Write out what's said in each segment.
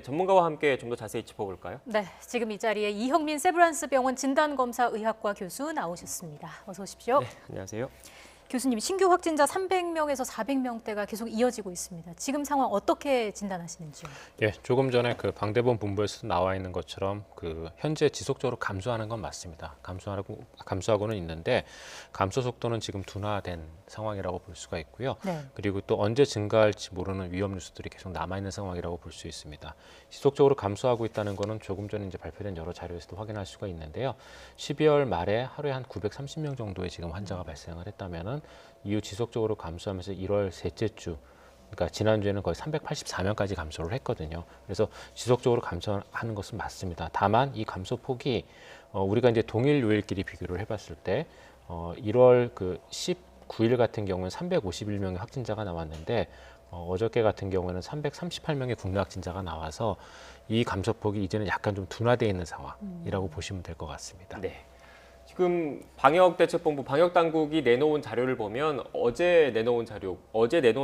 전문가와 함께 좀 더 자세히 짚어볼까요? 네, 지금 이 자리에 이형민 세브란스병원 진단검사의학과 교수 나오셨습니다. 어서 오십시오. 네, 안녕하세요. 교수님, 신규 확진자 300명에서 400명대가 계속 이어지고 있습니다. 지금 상황 어떻게 진단하시는지요? 예, 조금 전에 그 방대본 본부에서 나와 있는 것처럼 현재 지속적으로 감소하는 건 맞습니다. 감소하고는 있는데 감소 속도는 지금 둔화된 상황이라고 볼 수가 있고요. 네. 그리고 또 언제 증가할지 모르는 위험 뉴스들이 계속 남아 있는 상황이라고 볼 수 있습니다. 지속적으로 감소하고 있다는 거는 조금 전에 이제 발표된 여러 자료에서도 확인할 수가 있는데요. 12월 말에 하루에 한 930명 정도의 지금 환자가 발생을 했다면은 이후 지속적으로 감소하면서 1월 셋째 주, 그러니까 지난주에는 거의 384명까지 감소를 했거든요. 그래서 지속적으로 감소하는 것은 맞습니다. 다만 이 감소 폭이 우리가 이제 동일 요일끼리 비교를 해봤을 때 1월 19일 같은 경우는 351명의 확진자가 나왔는데 어저께 같은 경우에는 338명의 국내 확진자가 나와서 이 감소폭이 이제는 약간 좀 둔화되어 있는 상황이라고 보시면 될 것 같습니다. 네. 지금 방역대책본부 방역당국이 내놓은 자료를 보면 어제 내놓은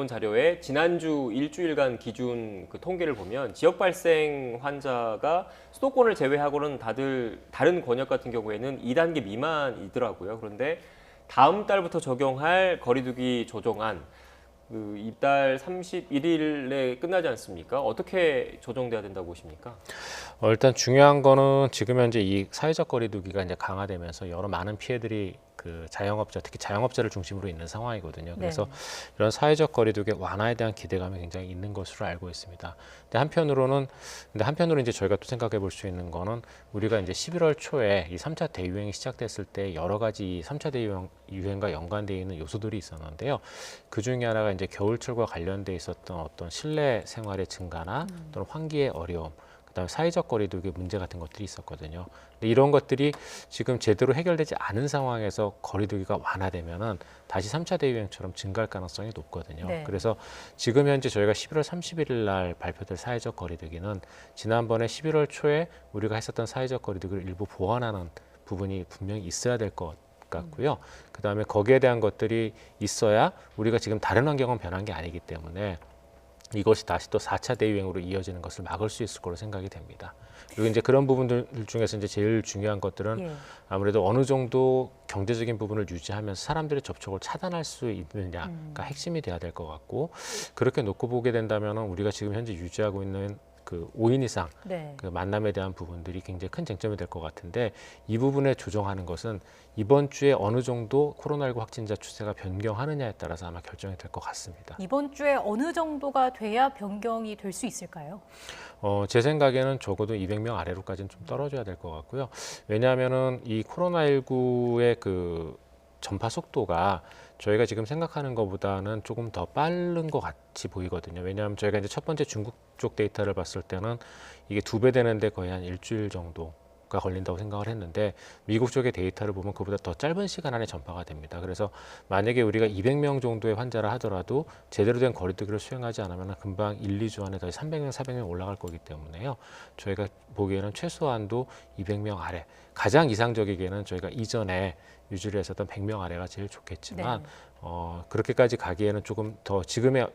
자료에 지난주 일주일간 기준 그 통계를 보면 지역 발생 환자가 수도권을 제외하고는 다들 다른 권역 같은 경우에는 2단계 미만이더라고요. 그런데 다음 달부터 적용할 거리두기 조정안 이달 31일에 끝나지 않습니까? 어떻게 조정돼야 된다고 보십니까? 일단 중요한 거는 지금 현재 이 사회적 거리두기가 이제 강화되면서 여러 많은 피해들이 자영업자, 특히 자영업자를 중심으로 있는 상황이거든요. 그래서 이런 사회적 거리두기 완화에 대한 기대감이 굉장히 있는 것으로 알고 있습니다. 근데 한편으로 이제 저희가 또 생각해 볼 수 있는 거는 우리가 이제 11월 초에 이 3차 대유행이 시작됐을 때 여러 가지 3차 대유행과 연관되어 있는 요소들이 있었는데요. 그 중에 하나가 이제 겨울철과 관련돼 있었던 어떤 실내 생활의 증가나 또는 환기의 어려움, 그다음에 사회적 거리두기 문제 같은 것들이 있었거든요. 근데 이런 것들이 지금 제대로 해결되지 않은 상황에서 거리두기가 완화되면은 다시 3차 대유행처럼 증가할 가능성이 높거든요. 네. 그래서 지금 현재 저희가 11월 31일 날 발표될 사회적 거리두기는 지난번에 11월 초에 우리가 했었던 사회적 거리두기를 일부 보완하는 부분이 분명히 있어야 될 것 같고요. 그다음에 거기에 대한 것들이 있어야 우리가 지금 다른 환경은 변한 게 아니기 때문에 이것이 다시 또 4차 대유행으로 이어지는 것을 막을 수 있을 거로 생각이 됩니다. 그리고 이제 그런 부분들 중에서 이제 제일 중요한 것들은 아무래도 어느 정도 경제적인 부분을 유지하면서 사람들의 접촉을 차단할 수 있느냐가 핵심이 돼야 될 것 같고, 그렇게 놓고 보게 된다면 우리가 지금 현재 유지하고 있는 5인 이상 만남에 대한 부분들이 굉장히 큰 쟁점이 될 것 같은데, 이 부분에 조정하는 것은 이번 주에 어느 정도 코로나19 확진자 추세가 변경하느냐에 따라서 아마 결정이 될 것 같습니다. 이번 주에 어느 정도가 돼야 변경이 될 수 있을까요? 제 생각에는 적어도 200명 아래로까지는 좀 떨어져야 될 것 같고요. 왜냐하면은 이 코로나19의 전파 속도가 저희가 지금 생각하는 것보다는 조금 더 빠른 것 같이 보이거든요. 왜냐하면 저희가 이제 첫 번째 중국 쪽 데이터를 봤을 때는 이게 2배 되는데 거의 한 일주일 정도가 걸린다고 생각을 했는데, 미국 쪽의 데이터를 보면 그보다 더 짧은 시간 안에 전파가 됩니다. 그래서 만약에 우리가 200명 정도의 환자를 하더라도 제대로 된 거리두기를 수행하지 않으면 금방 1, 2주 안에 다시 300명, 400명 올라갈 거기 때문에요. 저희가 보기에는 최소한도 200명 아래, 가장 이상적이게는 저희가 이전에 유지를 했었던 100명 아래가 제일 좋겠지만 그렇게까지 가기에는 조금 더 지금의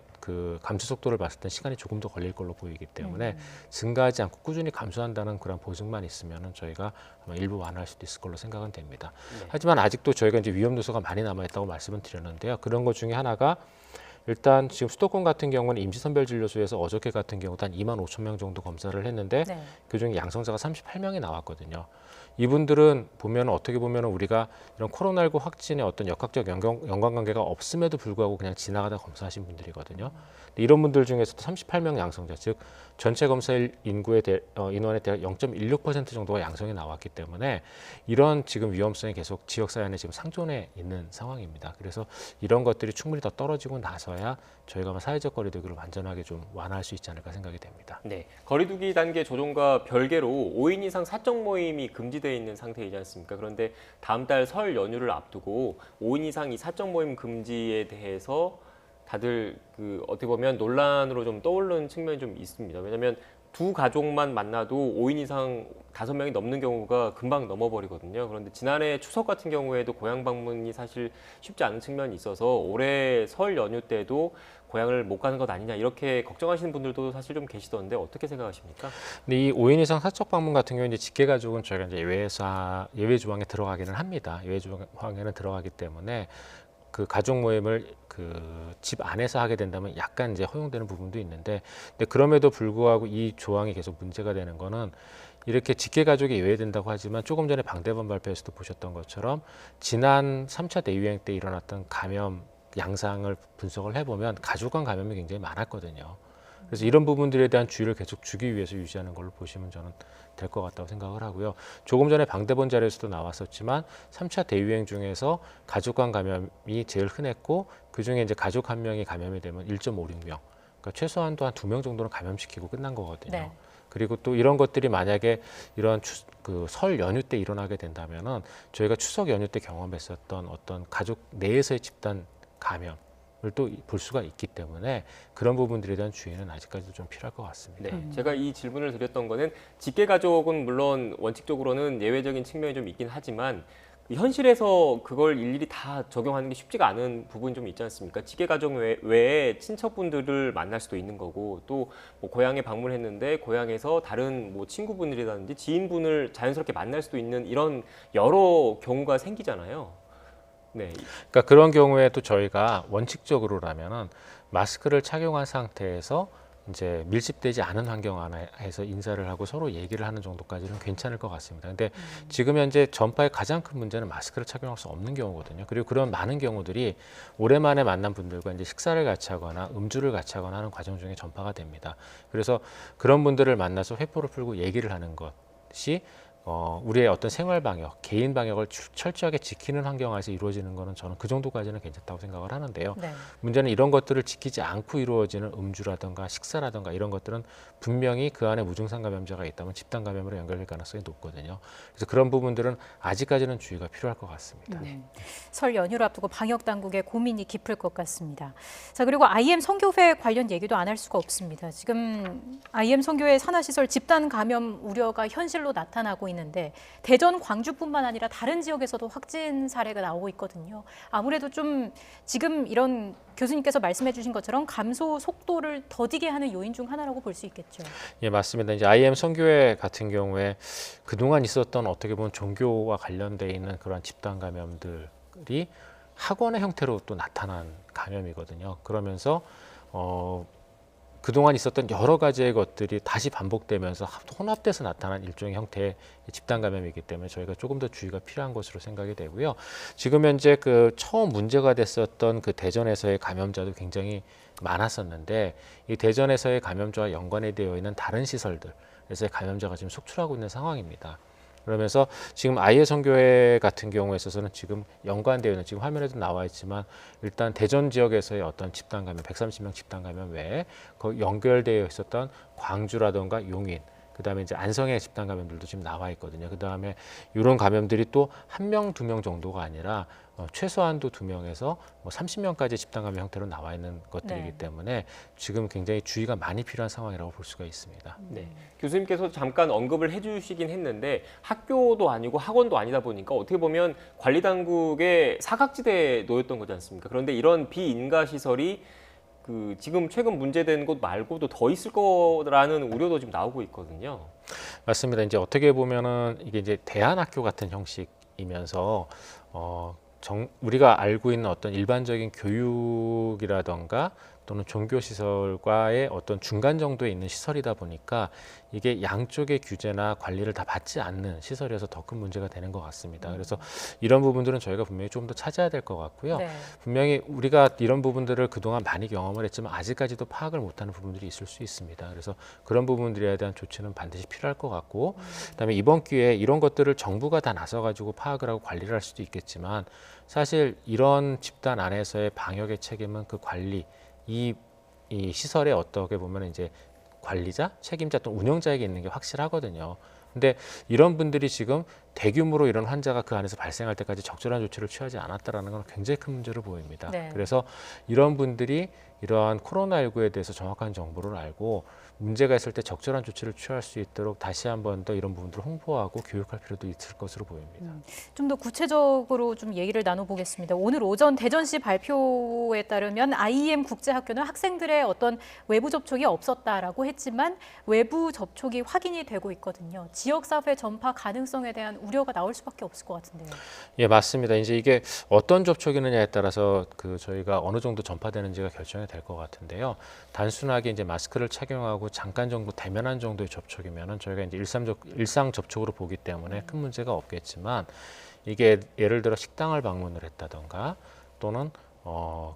감소 속도를 봤을 때 시간이 조금 더 걸릴 걸로 보이기 때문에 증가하지 않고 꾸준히 감소한다는 그런 보증만 있으면 저희가 아마 일부 완화할 수도 있을 걸로 생각은 됩니다. 하지만 아직도 저희가 이제 위험 요소가 많이 남아있다고 말씀을 드렸는데요. 그런 것 중에 하나가 일단 지금 수도권 같은 경우는 임시선별진료소에서 어저께 같은 경우도 한 2만 5천 명 정도 검사를 했는데 그중에 양성자가 38명이 나왔거든요. 이분들은 보면 어떻게 보면 우리가 이런 코로나19 확진의 어떤 역학적 연관관계가 없음에도 불구하고 그냥 지나가다 검사하신 분들이거든요. 이런 분들 중에서도 38명 양성자, 즉 전체 검사일 인원의 대략 0.16% 정도가 양성이 나왔기 때문에 이런 지금 위험성이 계속 지역사회 안에 지금 상존해 있는 상황입니다. 그래서 이런 것들이 충분히 더 떨어지고 나서야 저희가 사회적 거리두기를 완전하게 좀 완화할 수 있지 않을까 생각이 됩니다. 네, 거리두기 단계 조정과 별개로 5인 이상 사적 모임이 금지되어 있는 상태이지 않습니까? 그런데 다음 달 설 연휴를 앞두고 5인 이상 이 사적 모임 금지에 대해서 다들 어떻게 보면 논란으로 좀 떠오르는 측면이 좀 있습니다. 왜냐하면 두 가족만 만나도 5인 이상 5명이 넘는 경우가 금방 넘어버리거든요. 그런데 지난해 추석 같은 경우에도 고향 방문이 사실 쉽지 않은 측면이 있어서 올해 설 연휴 때도 고향을 못 가는 것 아니냐 이렇게 걱정하시는 분들도 사실 좀 계시던데 어떻게 생각하십니까? 근데 이 5인 이상 사적 방문 같은 경우는 이제 직계 가족은 저희가 이제 예외 조항에 들어가기는 합니다. 예외 조항에는 들어가기 때문에 그 가족 모임을 그 집 안에서 하게 된다면 약간 이제 허용되는 부분도 있는데, 근데 그럼에도 불구하고 이 조항이 계속 문제가 되는 거는 이렇게 직계 가족이 예외된다고 하지만 조금 전에 방대본 발표에서도 보셨던 것처럼 지난 3차 대유행 때 일어났던 감염 양상을 분석을 해보면 가족 간 감염이 굉장히 많았거든요. 그래서 이런 부분들에 대한 주의를 계속 주기 위해서 유지하는 걸로 보시면 저는 될 것 같다고 생각을 하고요. 조금 전에 방대본 자료에서도 나왔었지만 3차 대유행 중에서 가족 간 감염이 제일 흔했고 그중에 이제 가족 한 명이 감염이 되면 1.56명, 그러니까 최소한도 한 2명 정도는 감염시키고 끝난 거거든요. 네. 그리고 또 이런 것들이 만약에 이런 그 설 연휴 때 일어나게 된다면은 저희가 추석 연휴 때 경험했었던 어떤 가족 내에서의 집단 감염을 또 볼 수가 있기 때문에 그런 부분들에 대한 주의는 아직까지도 좀 필요할 것 같습니다. 네, 제가 이 질문을 드렸던 거는 직계 가족은 물론 원칙적으로는 예외적인 측면이 좀 있긴 하지만 현실에서 그걸 일일이 다 적용하는 게 쉽지가 않은 부분이 좀 있지 않습니까? 직계 가족 외에 친척분들을 만날 수도 있는 거고 또 뭐 고향에 방문했는데 고향에서 다른 뭐 친구분들이라든지 지인분을 자연스럽게 만날 수도 있는 이런 여러 경우가 생기잖아요. 네, 그러니까 그런 경우에 또 저희가 원칙적으로라면은 마스크를 착용한 상태에서 이제 밀집되지 않은 환경 안에서 인사를 하고 서로 얘기를 하는 정도까지는 괜찮을 것 같습니다. 근데 지금 현재 전파의 가장 큰 문제는 마스크를 착용할 수 없는 경우거든요. 그리고 그런 많은 경우들이 오랜만에 만난 분들과 이제 식사를 같이 하거나 음주를 같이 하거나 하는 과정 중에 전파가 됩니다. 그래서 그런 분들을 만나서 회포를 풀고 얘기를 하는 것이 우리의 어떤 생활 방역, 개인 방역을 철저하게 지키는 환경 안에서 이루어지는 것은 저는 그 정도까지는 괜찮다고 생각을 하는데요. 네. 문제는 이런 것들을 지키지 않고 이루어지는 음주라든가 식사라든가 이런 것들은 분명히 그 안에 무증상 감염자가 있다면 집단 감염으로 연결될 가능성이 높거든요. 그래서 그런 부분들은 아직까지는 주의가 필요할 것 같습니다. 설 연휴를 앞두고 방역 당국의 고민이 깊을 것 같습니다. 자, 그리고 IM 선교회 관련 얘기도 안 할 수가 없습니다. 지금 IM 선교회 산하시설 집단 감염 우려가 현실로 나타나고 있는데 대전, 광주뿐만 아니라 다른 지역에서도 확진 사례가 나오고 있거든요. 아무래도 좀 지금 이런 교수님께서 말씀해 주신 것처럼 감소 속도를 더디게 하는 요인 중 하나라고 볼 수 있겠죠. 예, 맞습니다. 이제 IM 선교회 같은 경우에 그동안 있었던 어떻게 보면 종교와 관련돼 있는 그런 집단 감염들이 학원의 형태로 또 나타난 감염이거든요. 그러면서 그동안 있었던 여러 가지의 것들이 다시 반복되면서 혼합돼서 나타난 일종의 형태의 집단 감염이기 때문에 저희가 조금 더 주의가 필요한 것으로 생각이 되고요. 지금 현재 그 처음 문제가 됐었던 그 대전에서의 감염자도 굉장히 많았었는데 이 대전에서의 감염자와 연관이 되어 있는 다른 시설들에서의 감염자가 지금 속출하고 있는 상황입니다. 그러면서 지금 아예 선교회 같은 경우에 있어서는 지금 연관되어 있는 지금 화면에도 나와 있지만 일단 대전 지역에서의 어떤 집단 감염 130명 집단 감염 외에 그 연결되어 있었던 광주라든가 용인 그다음에 이제 안성의 집단 감염들도 지금 나와 있거든요. 그다음에 이런 감염들이 또 1명, 2명 정도가 아니라 최소한도 2명에서 뭐 30명까지 집단 감염 형태로 나와 있는 것들이기 네. 때문에 지금 굉장히 주의가 많이 필요한 상황이라고 볼 수가 있습니다. 네. 교수님께서 잠깐 언급을 해주시긴 했는데 학교도 아니고 학원도 아니다 보니까 어떻게 보면 관리 당국의 사각지대에 놓였던 거지 않습니까? 그런데 이런 비인가 시설이 그 지금 최근 문제된 곳 말고도 더 있을 거라는 우려도 지금 나오고 있거든요. 맞습니다. 이제 어떻게 보면은 이게 이제 대안학교 같은 형식이면서 우리가 알고 있는 어떤 일반적인 교육이라던가 또는 종교시설과의 어떤 중간 정도에 있는 시설이다 보니까 이게 양쪽의 규제나 관리를 다 받지 않는 시설이어서 더 큰 문제가 되는 것 같습니다. 그래서 이런 부분들은 저희가 분명히 좀 더 찾아야 될 것 같고요. 네. 분명히 우리가 이런 부분들을 그동안 많이 경험을 했지만 아직까지도 파악을 못하는 부분들이 있을 수 있습니다. 그래서 그런 부분들에 대한 조치는 반드시 필요할 것 같고 그다음에 이번 기회에 이런 것들을 정부가 다 나서가지고 파악을 하고 관리를 할 수도 있겠지만 사실 이런 집단 안에서의 방역의 책임은 그 관리 이 시설에 어떻게 보면 이제 관리자, 책임자 또 운영자에게 있는 게 확실하거든요. 근데 이런 분들이 지금 대규모로 이런 환자가 그 안에서 발생할 때까지 적절한 조치를 취하지 않았다라는 건 굉장히 큰 문제로 보입니다. 네. 그래서 이런 분들이 이러한 코로나19에 대해서 정확한 정보를 알고 문제가 있을 때 적절한 조치를 취할 수 있도록 다시 한번 더 이런 부분들을 홍보하고 교육할 필요도 있을 것으로 보입니다. 좀 더 구체적으로 좀 얘기를 나눠보겠습니다. 오늘 오전 대전시 발표에 따르면 IEM 국제학교는 학생들의 어떤 외부 접촉이 없었다라고 했지만 외부 접촉이 확인이 되고 있거든요. 지역사회 전파 가능성에 대한 우려가 나올 수밖에 없을 것 같은데요. 예, 맞습니다. 이제 이게 어떤 접촉이느냐에 따라서 저희가 어느 정도 전파되는지가 결정이 될 것 같은데요. 단순하게 이제 마스크를 착용하고 잠깐 정도 대면한 정도의 접촉이면은 저희가 이제 일상 접촉으로 보기 때문에 큰 문제가 없겠지만 이게 예를 들어 식당을 방문을 했다던가 또는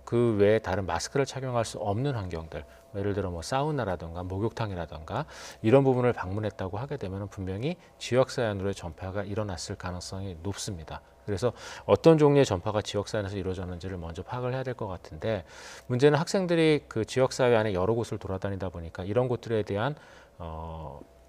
그 외에 다른 마스크를 착용할 수 없는 환경들, 예를 들어 뭐 사우나라던가 목욕탕이라던가 이런 부분을 방문했다고 하게 되면 분명히 지역사회안으로의 전파가 일어났을 가능성이 높습니다. 그래서 어떤 종류의 전파가 지역사회에서 이루어졌는지를 먼저 파악을 해야 될 것 같은데, 문제는 학생들이 그 지역사회 안에 여러 곳을 돌아다니다 보니까 이런 곳들에 대한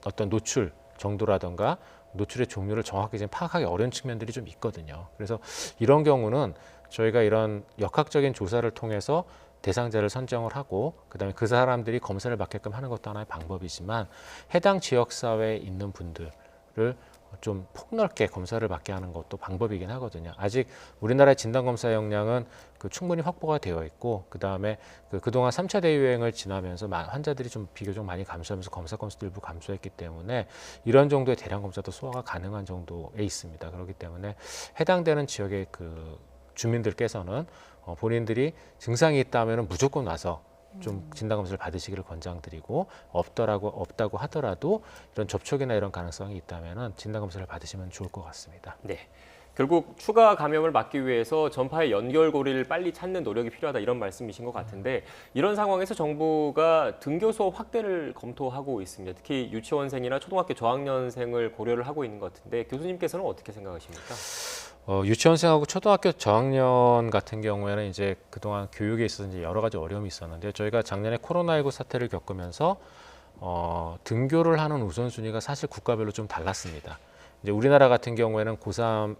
어떤 노출 정도라던가 노출의 종류를 정확히 지금 파악하기 어려운 측면들이 좀 있거든요. 그래서 이런 경우는 저희가 이런 역학적인 조사를 통해서 대상자를 선정을 하고 그다음에 그 사람들이 검사를 받게끔 하는 것도 하나의 방법이지만, 해당 지역사회에 있는 분들을 좀 폭넓게 검사를 받게 하는 것도 방법이긴 하거든요. 아직 우리나라의 진단검사 역량은 충분히 확보가 되어 있고, 그다음에 그동안 3차 대유행을 지나면서 환자들이 좀 비교적 많이 감소하면서 검사 건수도 일부 감소했기 때문에 이런 정도의 대량 검사도 소화가 가능한 정도에 있습니다. 그렇기 때문에 해당되는 지역의 주민들께서는 본인들이 증상이 있다면 무조건 와서 좀 진단검사를 받으시기를 권장드리고, 없다고 하더라도 이런 접촉이나 이런 가능성이 있다면 진단검사를 받으시면 좋을 것 같습니다. 네. 결국 추가 감염을 막기 위해서 전파의 연결고리를 빨리 찾는 노력이 필요하다, 이런 말씀이신 것 같은데, 이런 상황에서 정부가 등교 수업 확대를 검토하고 있습니다. 특히 유치원생이나 초등학교 저학년생을 고려를 하고 있는 것 같은데 교수님께서는 어떻게 생각하십니까? 유치원생하고 초등학교 저학년 같은 경우에는 이제 그동안 교육에 있어서 이제 여러 가지 어려움이 있었는데, 저희가 작년에 코로나19 사태를 겪으면서 등교를 하는 우선순위가 사실 국가별로 좀 달랐습니다. 이제 우리나라 같은 경우에는 고3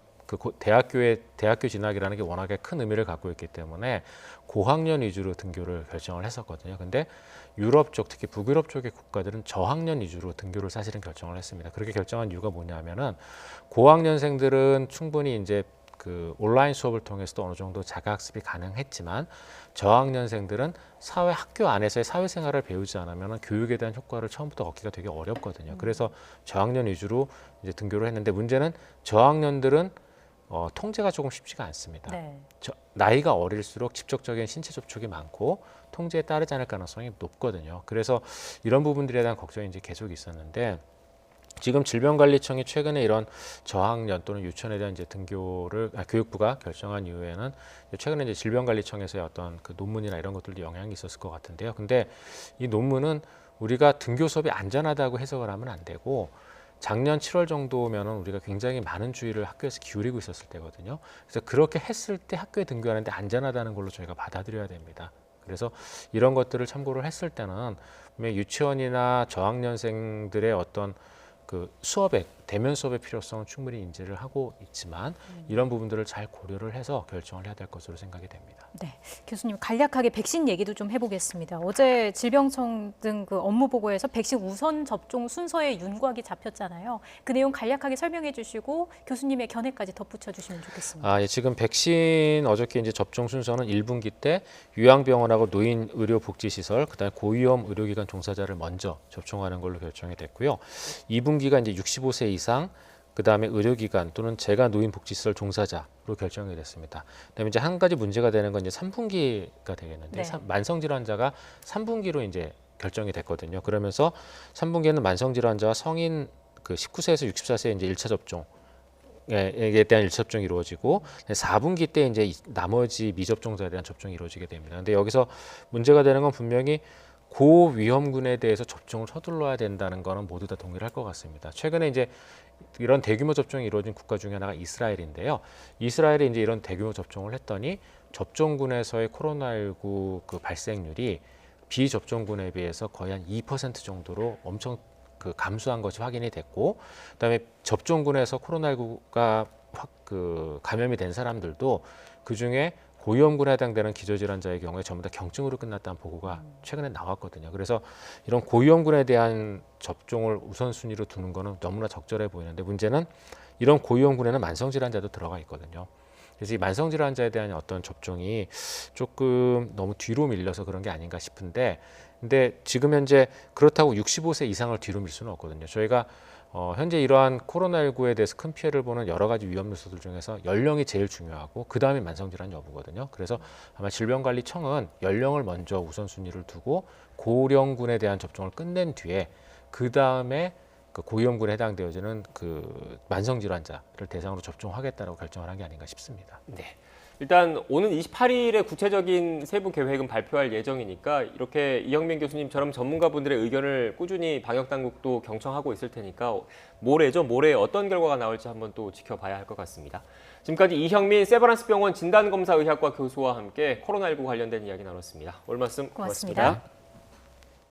대학교 진학이라는 게 워낙에 큰 의미를 갖고 있기 때문에 고학년 위주로 등교를 결정을 했었거든요. 근데 유럽 쪽, 특히 북유럽 쪽의 국가들은 저학년 위주로 등교를 사실은 결정을 했습니다. 그렇게 결정한 이유가 뭐냐면은 고학년생들은 충분히 이제 온라인 수업을 통해서도 어느 정도 자가학습이 가능했지만, 저학년생들은 학교 안에서의 사회생활을 배우지 않으면 교육에 대한 효과를 처음부터 얻기가 되게 어렵거든요. 그래서 저학년 위주로 이제 등교를 했는데, 문제는 저학년들은 통제가 조금 쉽지가 않습니다. 네. 나이가 어릴수록 직접적인 신체 접촉이 많고 통제에 따르지 않을 가능성이 높거든요. 그래서 이런 부분들에 대한 걱정이 이제 계속 있었는데, 지금 질병관리청이 최근에 이런 저학년 또는 유치원에 대한 이제 등교를 교육부가 결정한 이후에는 최근에 이제 질병관리청에서의 어떤 논문이나 이런 것들도 영향이 있었을 것 같은데요. 근데 이 논문은 우리가 등교 수업이 안전하다고 해석을 하면 안 되고, 작년 7월 정도면은 우리가 굉장히 많은 주의를 학교에서 기울이고 있었을 때거든요. 그래서 그렇게 했을 때 학교에 등교하는데 안전하다는 걸로 저희가 받아들여야 됩니다. 그래서 이런 것들을 참고를 했을 때는 유치원이나 저학년생들의 어떤 수업의 대면 수업의 필요성은 충분히 인지를 하고 있지만, 이런 부분들을 잘 고려를 해서 결정을 해야 될 것으로 생각이 됩니다. 네, 교수님 간략하게 백신 얘기도 좀 해보겠습니다. 어제 질병청 등 업무 보고에서 백신 우선 접종 순서의 윤곽이 잡혔잖아요. 그 내용 간략하게 설명해 주시고 교수님의 견해까지 덧붙여 주시면 좋겠습니다. 예, 지금 백신 어저께 이제 접종 순서는 1분기 때 요양병원하고 노인의료복지시설, 그다음에 고위험 의료기관 종사자를 먼저 접종하는 걸로 결정이 됐고요. 2분기가 이제 65세 이상, 그다음에 의료기관 또는 재가 노인복지시설 종사자로 결정이 됐습니다. 그다음에 이제 한 가지 문제가 되는 건 이제 3분기가 되겠는데, 네. 만성질환자가 3분기로 이제 결정이 됐거든요. 그러면서 3분기에는 만성질환자와 성인 19세에서 64세 이제 1차 접종 에 대한 1차 접종이 이루어지고, 4분기 때 이제 나머지 미접종자에 대한 접종이 이루어지게 됩니다. 근데 여기서 문제가 되는 건 분명히 고위험군에 대해서 접종을 서둘러야 된다는 거는 모두 다 동의를 할 것 같습니다. 최근에 이제 이런 대규모 접종이 이루어진 국가 중에 하나가 이스라엘인데요. 이스라엘에 이제 이런 대규모 접종을 했더니 접종군에서의 코로나19 발생률이 비접종군에 비해서 거의 한 2% 정도로 엄청 감소한 것이 확인이 됐고, 그다음에 접종군에서 코로나19가 감염이 된 사람들도 그 중에 고위험군에 해당되는 기저질환자의 경우에 전부 다 경증으로 끝났다는 보고가 최근에 나왔거든요. 그래서 이런 고위험군에 대한 접종을 우선순위로 두는 거는 너무나 적절해 보이는데 문제는 이런 고위험군에는 만성질환자도 들어가 있거든요. 그래서 이 만성질환자에 대한 어떤 접종이 조금 너무 뒤로 밀려서 그런 게 아닌가 싶은데 근데 지금 현재 그렇다고 65세 이상을 뒤로 밀 수는 없거든요. 저희가 현재 이러한 코로나19에 대해서 큰 피해를 보는 여러 가지 위험 요소들 중에서 연령이 제일 중요하고 그 다음에 만성질환 여부거든요. 그래서 아마 질병관리청은 연령을 먼저 우선순위를 두고 고령군에 대한 접종을 끝낸 뒤에 그 다음에 그 고위험군에 해당되어지는 그 만성질환자를 대상으로 접종하겠다라고 결정을 한 게 아닌가 싶습니다. 네. 일단 오는 28일에 구체적인 세부 계획은 발표할 예정이니까 이렇게 이형민 교수님처럼 전문가분들의 의견을 꾸준히 방역당국도 경청하고 있을 테니까 모레 어떤 결과가 나올지 한번 또 지켜봐야 할 것 같습니다. 지금까지 이형민 세브란스 병원 진단검사의학과 교수와 함께 코로나19 관련된 이야기 나눴습니다. 오늘 말씀 고맙습니다. 고맙습니다.